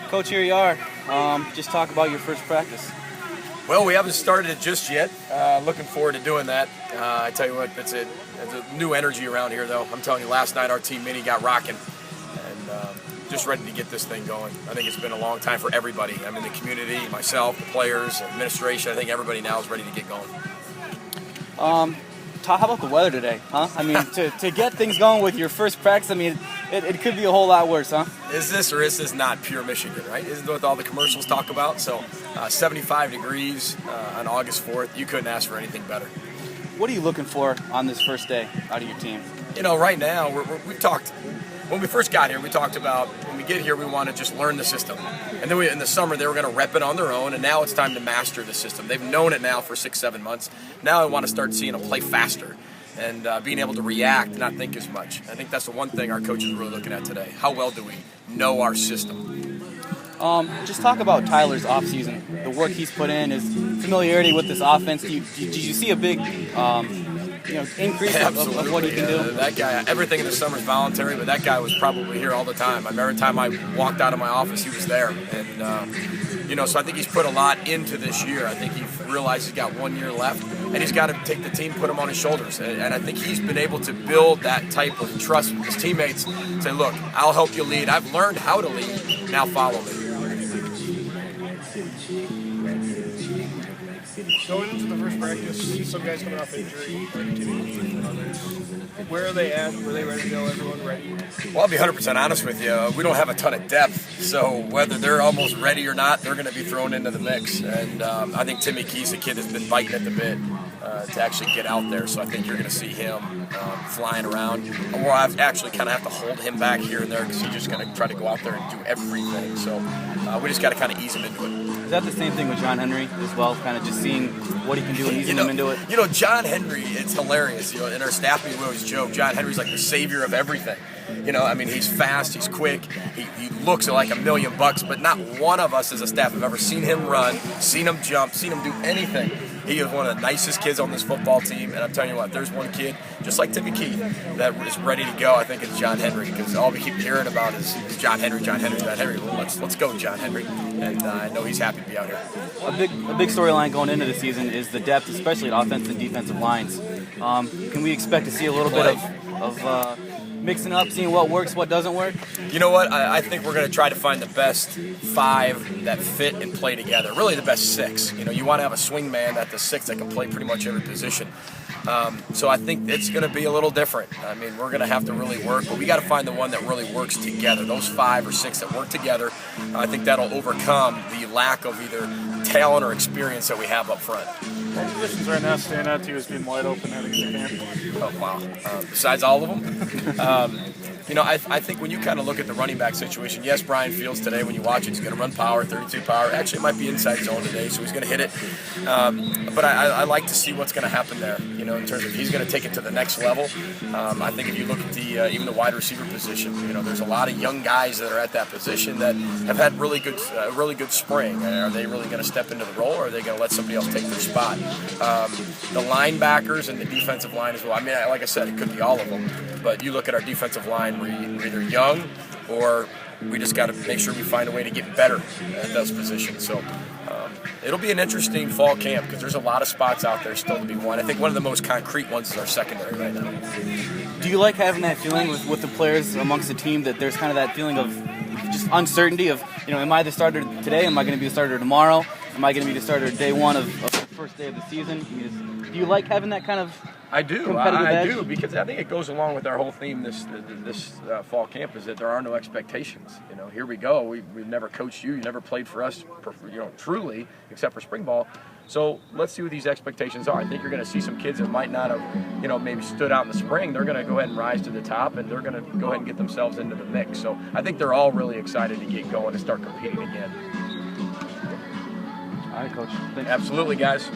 Coach, here you are. Just talk about your first practice. Well, we haven't started it just yet. Looking forward to doing that. I tell you what, it's a new energy around here, though. I'm telling you, last night our team mini got rocking, and just ready to get this thing going. I think it's been a long time for everybody. I mean, the community, myself, the players, administration. I think everybody now is ready to get going. How about the weather today, huh? I mean, to get things going with your first practice, I mean, it could be a whole lot worse, huh? Is this or is this not pure Michigan, right? Isn't what all the commercials talk about? So 75 degrees on August 4th. You couldn't ask for anything better. What are you looking for on this first day out of your team? You know, right now, we've talked, when we first got here, we talked about when we get here, we want to just learn the system. And then in the summer, they were going to rep it on their own, and now it's time to master the system. They've known it now for 6-7 months. Now I want to start seeing them play faster and being able to react and not think as much. I think that's the one thing our coaches are really looking at today. How well do we know our system? Just talk about Tyler's offseason, the work he's put in, his familiarity with this offense. Did you see a big increase of what he can do? That guy, everything in the summer is voluntary, but that guy was probably here all the time. I mean, every time I walked out of my office, he was there. And, so I think he's put a lot into this year. I think he realized he's got 1 year left, and he's got to take the team, put him on his shoulders. And I think he's been able to build that type of trust with his teammates, say, look, I'll help you lead. I've learned how to lead. Now follow me. Going into the first practice, some guys coming off injury, like Timmy and others. Where are they at? Were they ready to go? Everyone ready? Well, I'll be 100% honest with you. We don't have a ton of depth, so whether they're almost ready or not, they're going to be thrown into the mix. And I think Timmy Key's a kid that's been biting at the bit to actually get out there. So I think you're going to see him flying around. Or I actually kind of have to hold him back here and there because he's just going to try to go out there and do everything. So we just got to kind of ease him into it. Is that the same thing with John Henry as well? Kind of just seeing what he can do and easing him into it? You know, John Henry, it's hilarious. You know, in our staff meeting, we always joke, John Henry's like the savior of everything. You know, I mean, he's fast, he's quick, he looks like $1 million, but not one of us as a staff have ever seen him run, seen him jump, seen him do anything. He is one of the nicest kids on this football team, and I'm telling you what, there's one kid, just like Timmy Key, that is ready to go. I think it's John Henry, because all we keep hearing about is John Henry, John Henry, John Henry. Well, let's go, John Henry, and I know he's happy to be out here. A big storyline going into the season is the depth, especially at offensive and defensive lines. Can we expect to see a little bit of mixing up, seeing what works, what doesn't work? You know what? I think we're going to try to find the best 5 that fit and play together. Really the best 6. You know, you want to have a swing man at the 6 that can play pretty much every position. So I think it's going to be a little different. I mean, we're going to have to really work, but we got to find the one that really works together. Those 5 or 6 that work together, I think that'll overcome the lack of either talent or experience that we have up front. What positions right now stand out to you as being wide open heading into camp? Oh, wow. Besides all of them? I think when you kind of look at the running back situation, yes, Brian Fields today, when you watch it, he's going to run power, 32 power. Actually, it might be inside zone today, so he's going to hit it. But I like to see what's going to happen there, you know, in terms of he's going to take it to the next level. I think if you look at even the wide receiver position, you know, there's a lot of young guys that are at that position that have had really good spring. Are they really going to step into the role, or are they going to let somebody else take their spot? The linebackers and the defensive line as well. I mean, like I said, it could be all of them. But you look at our defensive line, we're either young or we just got to make sure we find a way to get better at those positions. So it'll be an interesting fall camp because there's a lot of spots out there still to be won. I think one of the most concrete ones is our secondary right now. Do you like having that feeling with the players amongst the team that there's kind of that feeling of just uncertainty of, you know, am I the starter today? Am I going to be the starter tomorrow? Am I going to be the starter day one of the first day of the season? Do you like having that kind of I do, because I think it goes along with our whole theme this fall camp is that there are no expectations. You know, here we go. We've never coached you. You never played for us, you know, truly, except for spring ball. So let's see what these expectations are. I think you're going to see some kids that might not have, you know, maybe stood out in the spring. They're going to go ahead and rise to the top, and they're going to go ahead and get themselves into the mix. So I think they're all really excited to get going and start competing again. All right, Coach. Thanks. Absolutely, guys.